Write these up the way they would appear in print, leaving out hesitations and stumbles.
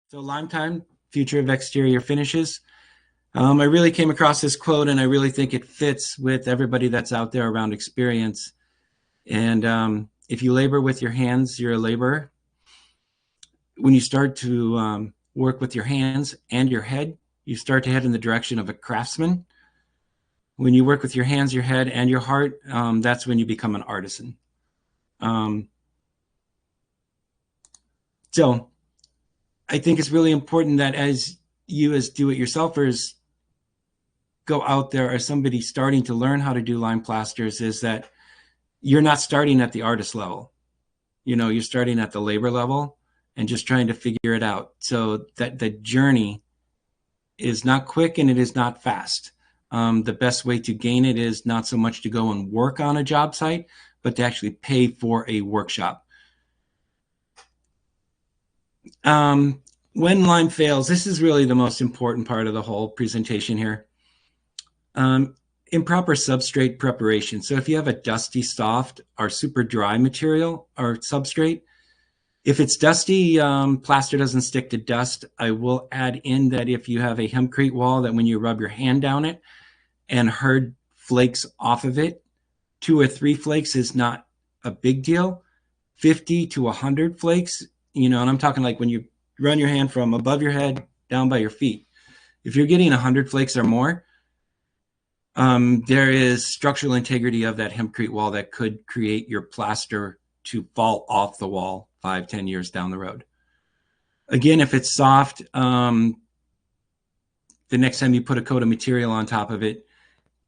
So Limetime, future of exterior finishes. I really came across this quote and I really think it fits with everybody that's out there around experience. And if you labor with your hands, you're a laborer. When you start to work with your hands and your head, you start to head in the direction of a craftsman. When you work with your hands, your head, and your heart, that's when you become an artisan. Um, so I think it's really important that as you as do-it-yourselfers go out there as somebody starting to learn how to do lime plasters is that you're not starting at the artist level. You're starting at the labor level and just trying to figure it out. So that the journey is not quick and it is not fast. The best way to gain it is not so much to go and work on a job site, but to actually pay for a workshop. When lime fails, this is really the most important part of the whole presentation here. Improper substrate preparation. So if you have a dusty, soft, or super dry material or substrate, if it's dusty, plaster doesn't stick to dust. I will add in that if you have a hempcrete wall, that when you rub your hand down it and herd flakes off of it, 2 or 3 flakes is not a big deal. 50 to 100 flakes, and I'm talking like when you run your hand from above your head down by your feet. If you're getting 100 flakes or more, there is structural integrity of that hempcrete wall that could create your plaster to fall off the wall 5-10 years down the road. Again, if it's soft, the next time you put a coat of material on top of it,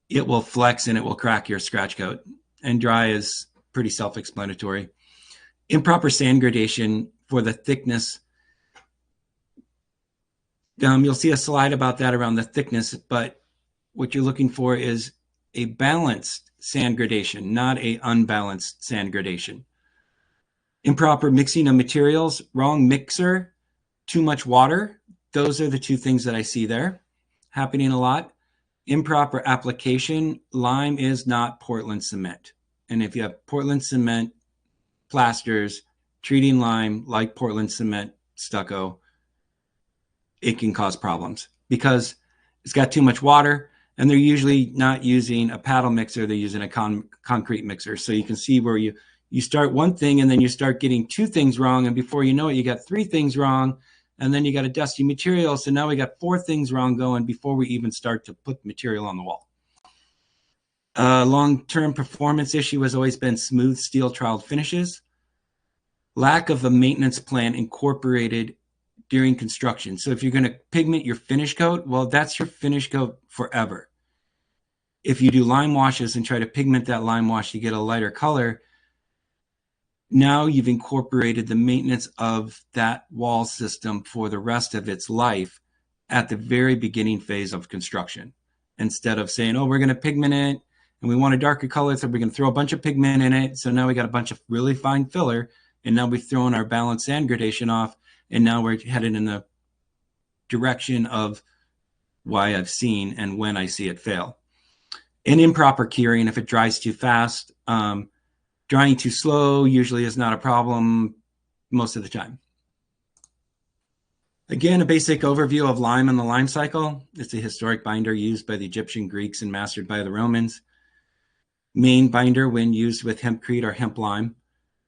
it will flex and it will crack your scratch coat. And dry is pretty self-explanatory. Improper sand gradation for the thickness. You'll see a slide about that around the thickness, but what you're looking for is a balanced sand gradation, not a unbalanced sand gradation. Improper mixing of materials, wrong mixer, too much water. Those are the 2 things that I see there happening a lot. Improper application. Lime is not Portland cement. And if you have Portland cement plasters treating lime like Portland cement stucco, it can cause problems because it's got too much water, and they're usually not using a paddle mixer, they're using a concrete mixer. So you can see where you start one thing and then you start getting 2 things wrong, and before you know it, you got 3 things wrong, and then you got a dusty material. So now we got 4 things wrong going before we even start to put material on the wall. Long-term performance issue has always been smooth steel troweled finishes. Lack of a maintenance plan incorporated during construction. So if you're going to pigment your finish coat, well, that's your finish coat forever. If you do lime washes and try to pigment that lime wash to get a lighter color, now you've incorporated the maintenance of that wall system for the rest of its life at the very beginning phase of construction. Instead of saying, oh, we're going to pigment it and we want a darker color, so we're going to throw a bunch of pigment in it. So now we got a bunch of really fine filler, and now we've thrown our balanced sand gradation off, and now we're headed in the direction of why I've seen and when I see it fail. And improper curing, if it dries too fast. Drying too slow usually is not a problem most of the time. Again, a basic overview of lime and the lime cycle. It's a historic binder used by the Egyptian Greeks and mastered by the Romans. Main binder when used with hempcrete or hemp lime.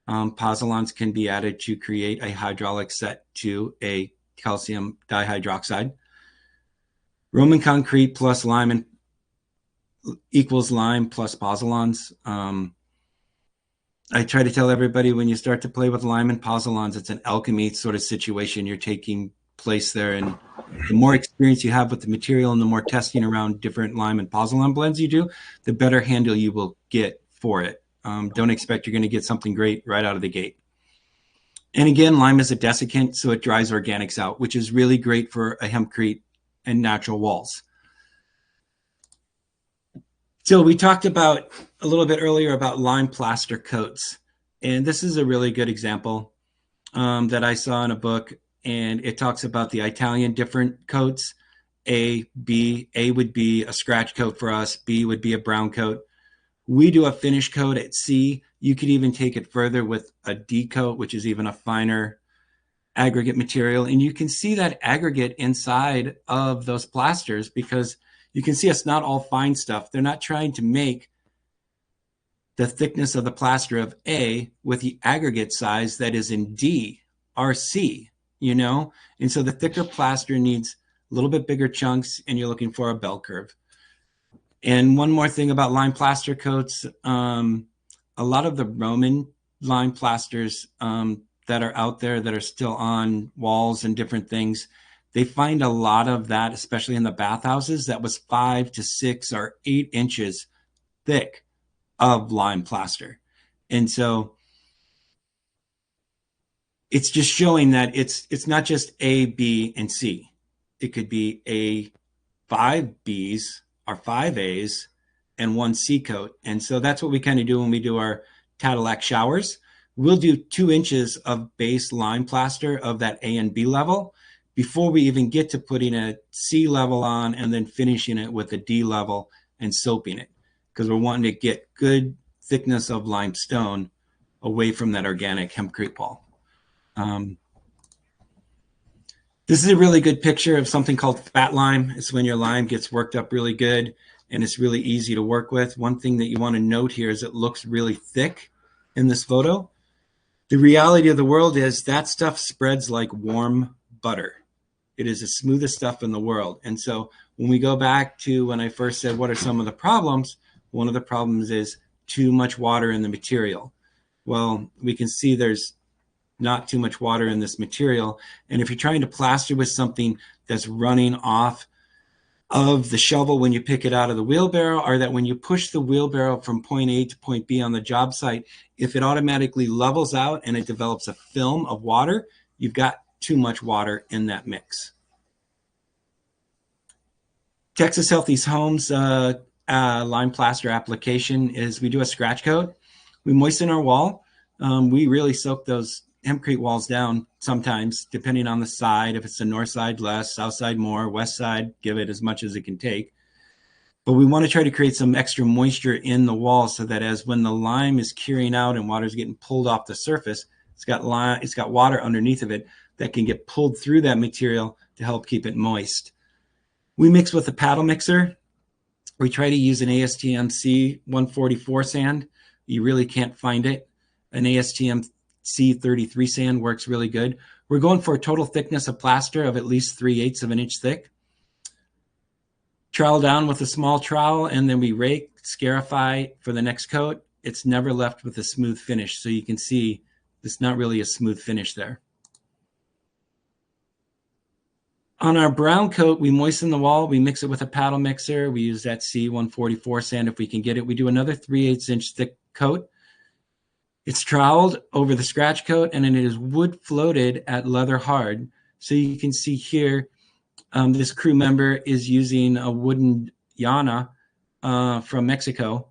Pozzolans can be added to create a hydraulic set to a calcium dihydroxide. Roman concrete plus lime equals lime plus pozzolans. I try to tell everybody when you start to play with lime and pozzolans, it's an alchemy sort of situation. You're taking place there, and the more experience you have with the material and the more testing around different lime and pozzolan blends you do, the better handle you will get for it. Don't expect you're going to get something great right out of the gate. And again, lime is a desiccant, so it dries organics out, which is really great for a hempcrete and natural walls. So we talked about a little bit earlier about lime plaster coats. And this is a really good example that I saw in a book. And it talks about the Italian different coats, A, B. A would be a scratch coat for us. B would be a brown coat. We do a finish coat at C. You could even take it further with a D coat, which is even a finer aggregate material. And you can see that aggregate inside of those plasters, because you can see it's not all fine stuff. They're not trying to make the thickness of the plaster of A with the aggregate size that is in D or C, you know? And so the thicker plaster needs a little bit bigger chunks, and you're looking for a bell curve. And one more thing about lime plaster coats, a lot of the Roman lime plasters that are out there that are still on walls and different things, they find a lot of that, especially in the bathhouses, that was 5 to 6 or 8 inches thick of lime plaster. And so it's just showing that it's not just A, B, and C. It could be a 5 Bs or 5 As and 1 C coat. And so that's what we kind of do when we do our Cadillac showers. We'll do 2 inches of base lime plaster of that A and B level before we even get to putting a C level on and then finishing it with a D level and soaping it, because we're wanting to get good thickness of limestone away from that organic hempcrete wall. This is a really good picture of something called fat lime. It's when your lime gets worked up really good and it's really easy to work with. One thing that you want to note here is it looks really thick in this photo. The reality of the world is that stuff spreads like warm butter. It is the smoothest stuff in the world. And so when we go back to when I first said, what are some of the problems? One of the problems is too much water in the material. Well, we can see there's not too much water in this material. And if you're trying to plaster with something that's running off of the shovel when you pick it out of the wheelbarrow, or that when you push the wheelbarrow from point A to point B on the job site, if it automatically levels out and it develops a film of water, you've got too much water in that mix. Texas Healthy's Homes lime plaster application is we do a scratch coat. We moisten our wall. We really soak those hempcrete walls down sometimes, depending on the side. If it's the north side, less, south side, more, west side, give it as much as it can take. But we want to try to create some extra moisture in the wall so that as when the lime is curing out and water is getting pulled off the surface, it's got water underneath of it that can get pulled through that material to help keep it moist. We mix with a paddle mixer. We try to use an ASTM C144 sand. You really can't find it. An ASTM C33 sand works really good. We're going for a total thickness of plaster of at least 3/8 of an inch thick. Trowel down with a small trowel, and then we rake, scarify for the next coat. It's never left with a smooth finish. So you can see it's not really a smooth finish there. On our brown coat, we moisten the wall. We mix it with a paddle mixer. We use that C144 sand if we can get it. We do another 3/8 inch thick coat. It's troweled over the scratch coat, and then it is wood floated at leather hard. So you can see here, this crew member is using a wooden llana from Mexico.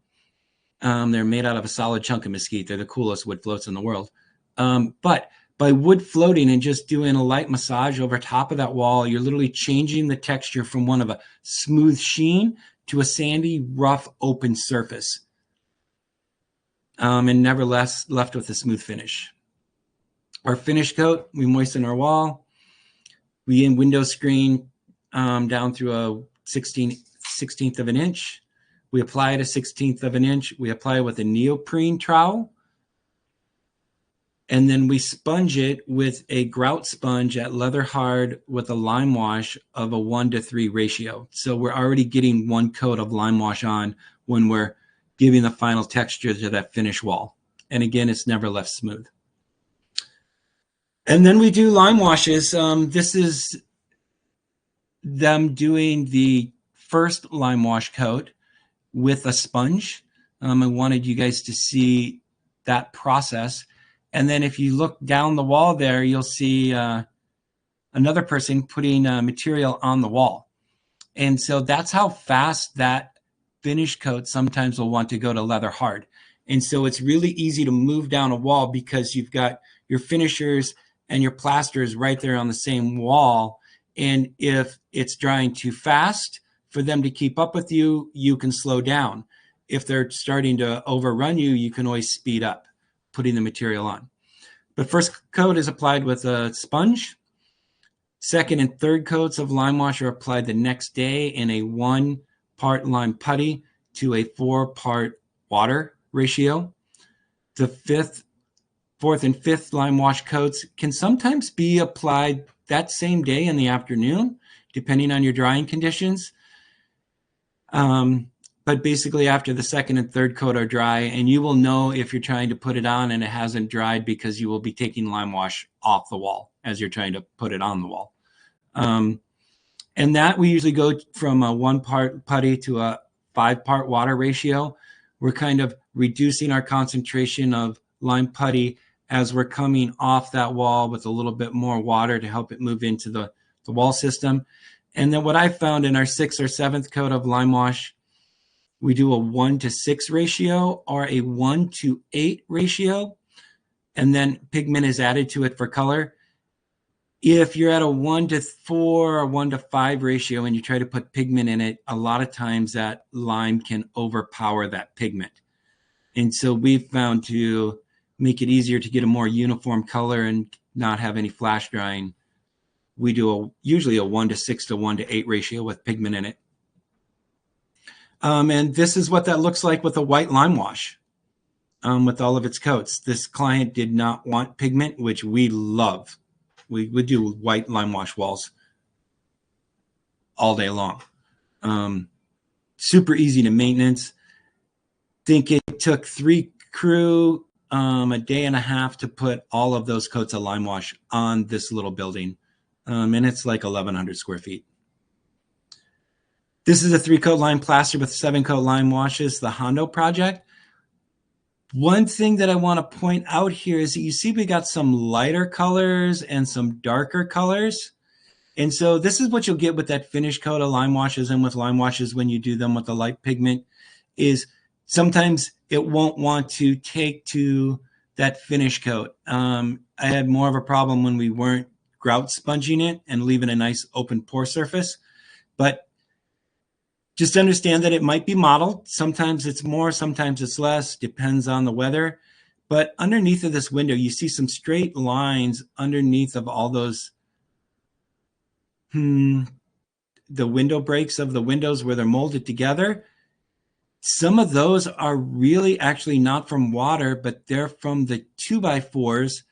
They're made out of a solid chunk of mesquite. They're the coolest wood floats in the world. But by wood floating and just doing a light massage over top of that wall, you're literally changing the texture from one of a smooth sheen to a sandy, rough, open surface. And never left with a smooth finish. Our finish coat, we moisten our wall. We window screen down through a 16th of an inch. We apply it a 16th of an inch. We apply it with a neoprene trowel. And then we sponge it with a grout sponge at leather hard with a lime wash of a 1:3 ratio. So we're already getting one coat of lime wash on when we're giving the final texture to that finish wall. And again, it's never left smooth. And then we do lime washes. This is them doing the first lime wash coat with a sponge. I wanted you guys to see that process. And then if you look down the wall there, you'll see another person putting material on the wall. And so that's how fast that finish coat sometimes will want to go to leather hard. And so it's really easy to move down a wall because you've got your finishers and your plasters right there on the same wall. And if it's drying too fast for them to keep up with you, you can slow down. If they're starting to overrun you, you can always speed up putting the material on. The first coat is applied with a sponge. Second and third coats of lime wash are applied the next day in a 1-part lime putty to a 4-part water ratio. The fourth and fifth lime wash coats can sometimes be applied that same day in the afternoon, depending on your drying conditions. But basically after the second and third coat are dry, and you will know if you're trying to put it on and it hasn't dried because you will be taking lime wash off the wall as you're trying to put it on the wall. And that we usually go from a 1-part putty to a 5-part water ratio. We're kind of reducing our concentration of lime putty as we're coming off that wall with a little bit more water to help it move into the wall system. And then what I found in our 6th or 7th coat of lime wash, we do a 1-to-6 ratio or a 1-to-8 ratio, and then pigment is added to it for color. If you're at a 1-to-4 or 1-to-5 ratio and you try to put pigment in it, a lot of times that lime can overpower that pigment. And so we've found to make it easier to get a more uniform color and not have any flash drying, we do usually a 1-to-6 to 1-to-8 ratio with pigment in it. And this is what that looks like with a white lime wash with all of its coats. This client did not want pigment, which we love. We would do white lime wash walls all day long. Super easy to maintenance. Think it took 3 crew a day and a half to put all of those coats of lime wash on this little building. And it's like 1,100 square feet. This is a 3-coat lime plaster with 7-coat lime washes, the Hondo project. One thing that I want to point out here is that you see we got some lighter colors and some darker colors. And so this is what you'll get with that finish coat of lime washes and with lime washes when you do them with the light pigment, is sometimes it won't want to take to that finish coat. I had more of a problem when we weren't grout sponging it and leaving a nice open pore surface. But just understand that it might be mottled. Sometimes it's more, sometimes it's less, depends on the weather. But underneath of this window, you see some straight lines underneath of all those, the window breaks of the windows where they're molded together. Some of those are really actually not from water, but they're from the 2x4s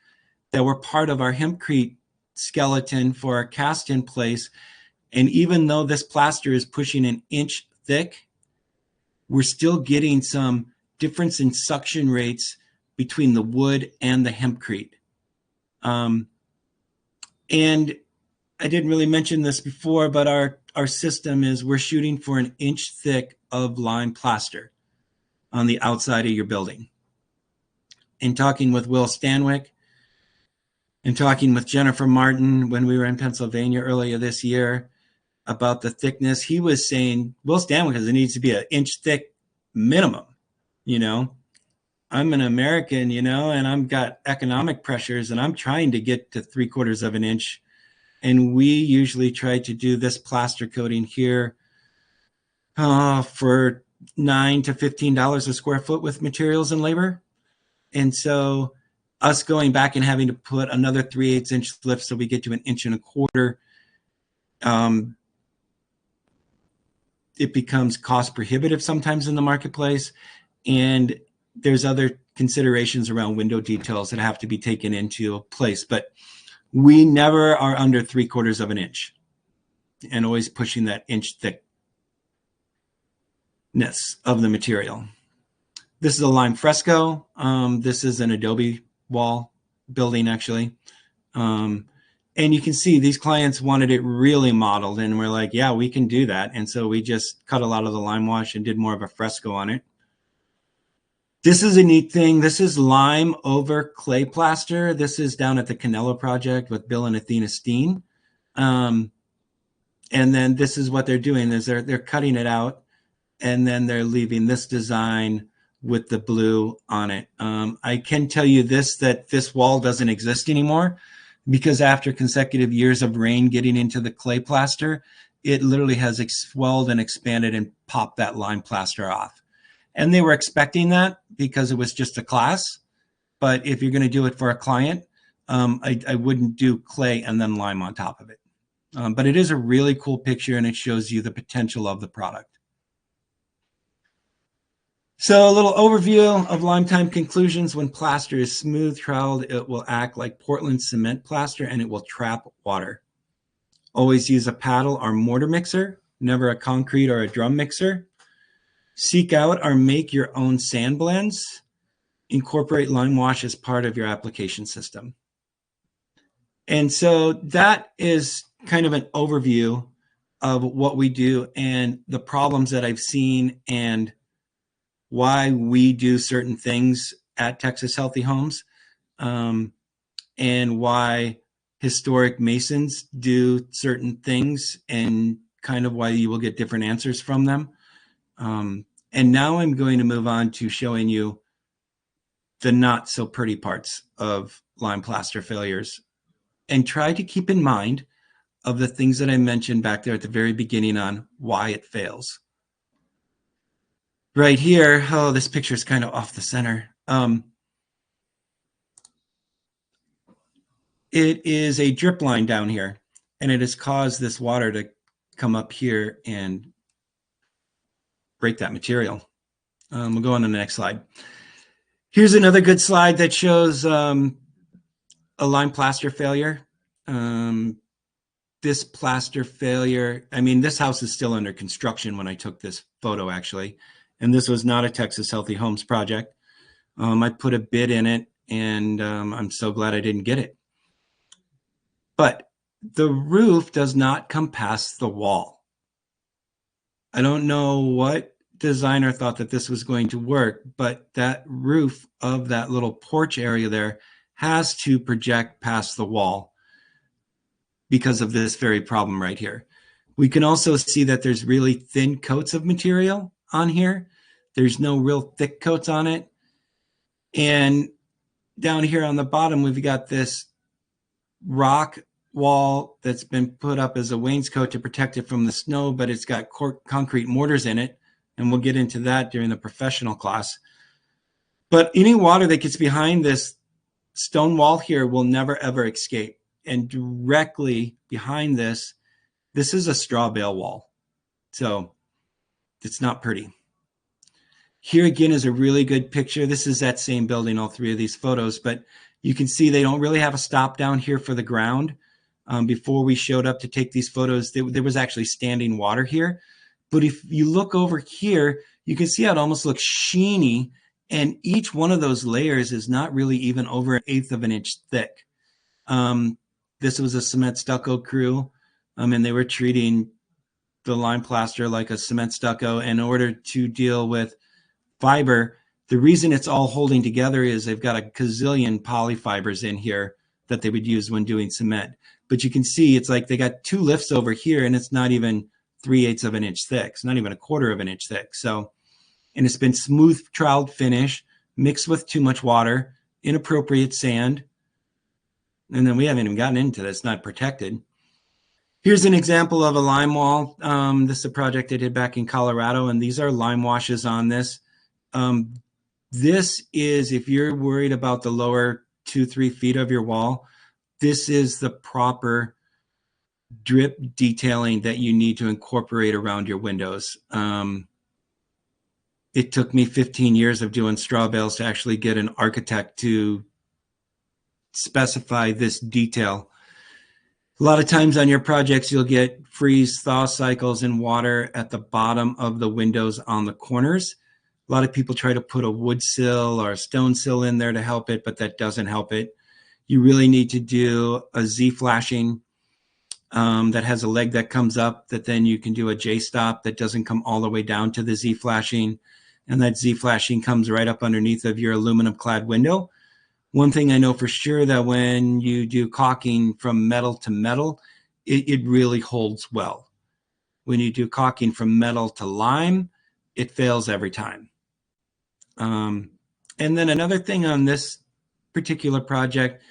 that were part of our hempcrete skeleton for our cast in place. And even though this plaster is pushing an inch thick, we're still getting some difference in suction rates between the wood and the hempcrete. And I didn't really mention this before, but our system is we're shooting for an inch thick of lime plaster on the outside of your building. In talking with Will Stanwyck and talking with Jennifer Martin when we were in Pennsylvania earlier this year about the thickness, he was saying, Will Stanwyck, because it needs to be an inch thick minimum. You know, I'm an American, you know, and I've got economic pressures and I'm trying to get to 3/4 of an inch. And we usually try to do this plaster coating here for $9 to $15 a square foot with materials and labor. And so us going back and having to put another 3/8 inch lift so we get to an 1.25 inches, it becomes cost prohibitive sometimes in the marketplace. And there's other considerations around window details that have to be taken into place. But we never are under 3/4 of an inch and always pushing that inch thickness of the material. This is a lime fresco. This is an adobe wall building, actually. And you can see these clients wanted it really modeled, and we're like, yeah, we can do that. And so we just cut a lot of the lime wash and did more of a fresco on it. This is a neat thing. This is lime over clay plaster. This is down at the Canelo project with Bill and Athena Steen. And then this is what they're doing is they're cutting it out, and then they're leaving this design with the blue on it. I can tell you that this wall doesn't exist anymore, because after consecutive years of rain getting into the clay plaster, it literally has swelled and expanded and popped that lime plaster off. And they were expecting that because it was just a class. But if you're going to do it for a client, I wouldn't do clay and then lime on top of it. But it is a really cool picture, and it shows you the potential of the product. So a little overview of Limetime conclusions. When plaster is smooth troweled, it will act like Portland cement plaster, and it will trap water. Always use a paddle or mortar mixer, never a concrete or a drum mixer. Seek out or make your own sand blends. Incorporate lime wash as part of your application system. And so that is kind of an overview of what we do and the problems that I've seen and why we do certain things at Texas Healthy Homes, and why historic masons do certain things, and kind of why you will get different answers from them. And now I'm going to move on to showing you the not so pretty parts of lime plaster failures, and try to keep in mind of the things that I mentioned back there at the very beginning on why it fails. Right here, oh, this picture is kind of off the center. It is a drip line down here, and it has caused this water to come up here and break that material. We'll go on to the next slide. Here's another good slide that shows a lime plaster failure. This plaster failure, I mean, this house is still under construction when I took this photo, actually. And this was not a Texas Healthy Homes project. I put a bid in it, and I'm so glad I didn't get it. But the roof does not come past the wall. I don't know what designer thought that this was going to work, but that roof of that little porch area there has to project past the wall because of this very problem right here. We can also see that there's really thin coats of material on here. There's no real thick coats on it. And down here on the bottom, we've got this rock wall that's been put up as a wainscot to protect it from the snow, but it's got concrete mortars in it. And we'll get into that during the professional class. But any water that gets behind this stone wall here will never, ever escape. And directly behind this, this is a straw bale wall. So it's not pretty. Here again is a really good picture. This is that same building, all three of these photos, but you can see they don't really have a stop down here for the ground. Before we showed up to take these photos, there was actually standing water here. But if you look over here, you can see how it almost looks sheeny, and each one of those layers is not really even over 1/8 of an inch thick. This was a cement stucco crew, and they were treating the lime plaster like a cement stucco in order to deal with fiber. The reason it's all holding together is they've got a gazillion polyfibers in here that they would use when doing cement. But you can see it's like they got two lifts over here, and it's not even 3/8 of an inch thick. It's not even 1/4 of an inch thick. So, and it's been smooth troweled finish mixed with too much water, inappropriate sand. And then we haven't even gotten into this, not protected. Here's an example of a lime wall. This is a project I did back in Colorado, and these are lime washes on this. This is, if you're worried about the lower 2-3 feet of your wall, this is the proper drip detailing that you need to incorporate around your windows. It took me 15 years of doing straw bales to actually get an architect to specify this detail. A lot of times on your projects, you'll get freeze thaw cycles and water at the bottom of the windows on the corners. A lot of people try to put a wood sill or a stone sill in there to help it, but that doesn't help it. You really need to do a Z flashing that has a leg that comes up, that then you can do a J stop that doesn't come all the way down to the Z flashing. And that Z flashing comes right up underneath of your aluminum clad window. One thing I know for sure, that when you do caulking from metal to metal, it really holds well. When you do caulking from metal to lime, it fails every time. And then another thing on this particular project,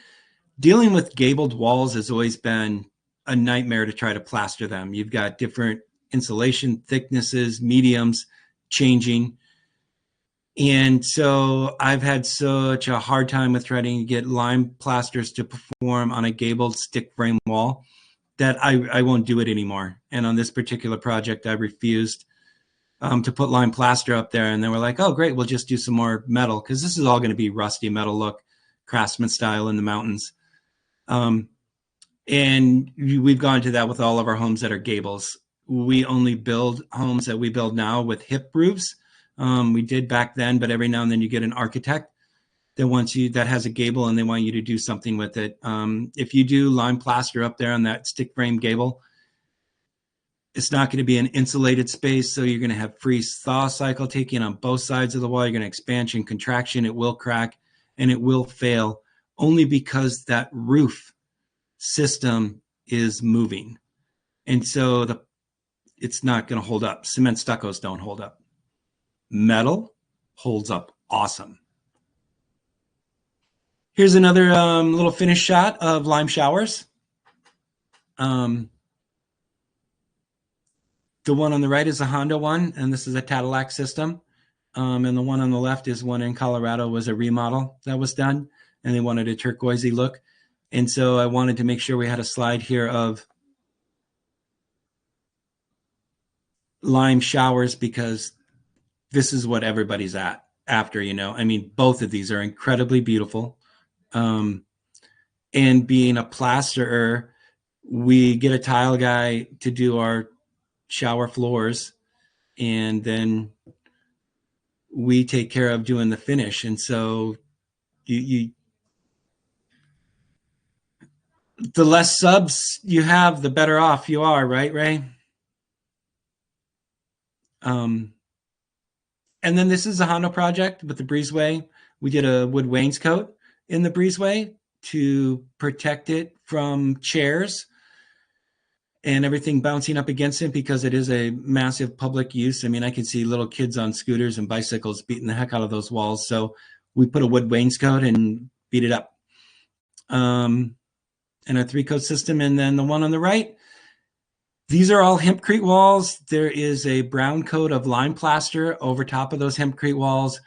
dealing with gabled walls has always been a nightmare to try to plaster them. You've got different insulation thicknesses, mediums changing. And so I've had such a hard time with trying to get lime plasters to perform on a gabled stick frame wall that I won't do it anymore. And on this particular project, I refused to put lime plaster up there. And they were like, oh, great, we'll just do some more metal, because this is all going to be rusty metal look, craftsman style in the mountains. And we've gone to that with all of our homes that are gables. We only build homes that we build now with hip roofs. We did back then, but every now and then you get an architect that wants you, that has a gable, and they want you to do something with it. If you do lime plaster up there on that stick frame gable, it's not going to be an insulated space, so you're going to have freeze thaw cycle taking on both sides of the wall. You're going to expansion, contraction. It will crack and it will fail, only because that roof system is moving, and so it's not going to hold up. Cement stuccos don't hold up. Metal holds up awesome. Here's another little finish shot of lime showers. The one on the right is a Honda one, and this is a Cadillac system. And the one on the left is one in Colorado, was a remodel that was done, and they wanted a turquoisey look. And so I wanted to make sure we had a slide here of lime showers, because this is what everybody's after, you know. I mean, both of these are incredibly beautiful. And being a plasterer, we get a tile guy to do our shower floors, and then we take care of doing the finish. And so the less subs you have, the better off you are, right, Ray? And then this is a Honda project with the breezeway. We did a wood wainscot in the breezeway to protect it from chairs and everything bouncing up against it, because it is a massive public use. I mean, I can see little kids on scooters and bicycles beating the heck out of those walls. So we put a wood wainscot and beat it up. And a 3-coat system. And then the one on the right, these are all hempcrete walls. There is a brown coat of lime plaster over top of those hempcrete walls.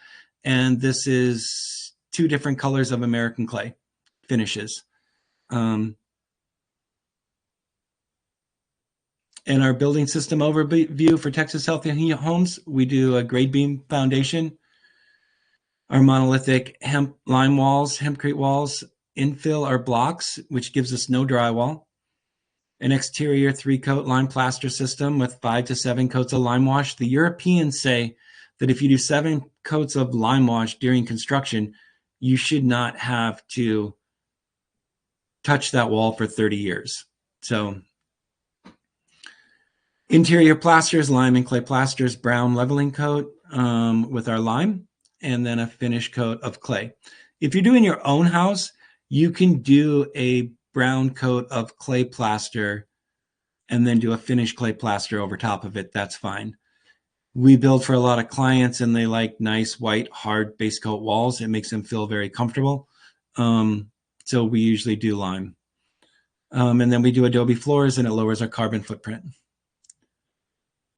And this is 2 different colors of American clay finishes. In our building system overview for Texas Healthy Homes, we do a grade beam foundation, our monolithic hemp lime walls, hempcrete walls, infill our blocks, which gives us no drywall, an exterior 3-coat lime plaster system with 5 to 7 coats of lime wash. The Europeans say that if you do 7 coats of lime wash during construction, you should not have to touch that wall for 30 years. So interior plasters, lime and clay plasters, brown leveling coat with our lime, and then a finish coat of clay. If you're doing your own house, you can do a brown coat of clay plaster and then do a finished clay plaster over top of it. That's fine. We build for a lot of clients, and they like nice white hard base coat walls. It makes them feel very comfortable. So we usually do lime. And then we do adobe floors, and it lowers our carbon footprint.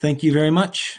Thank you very much.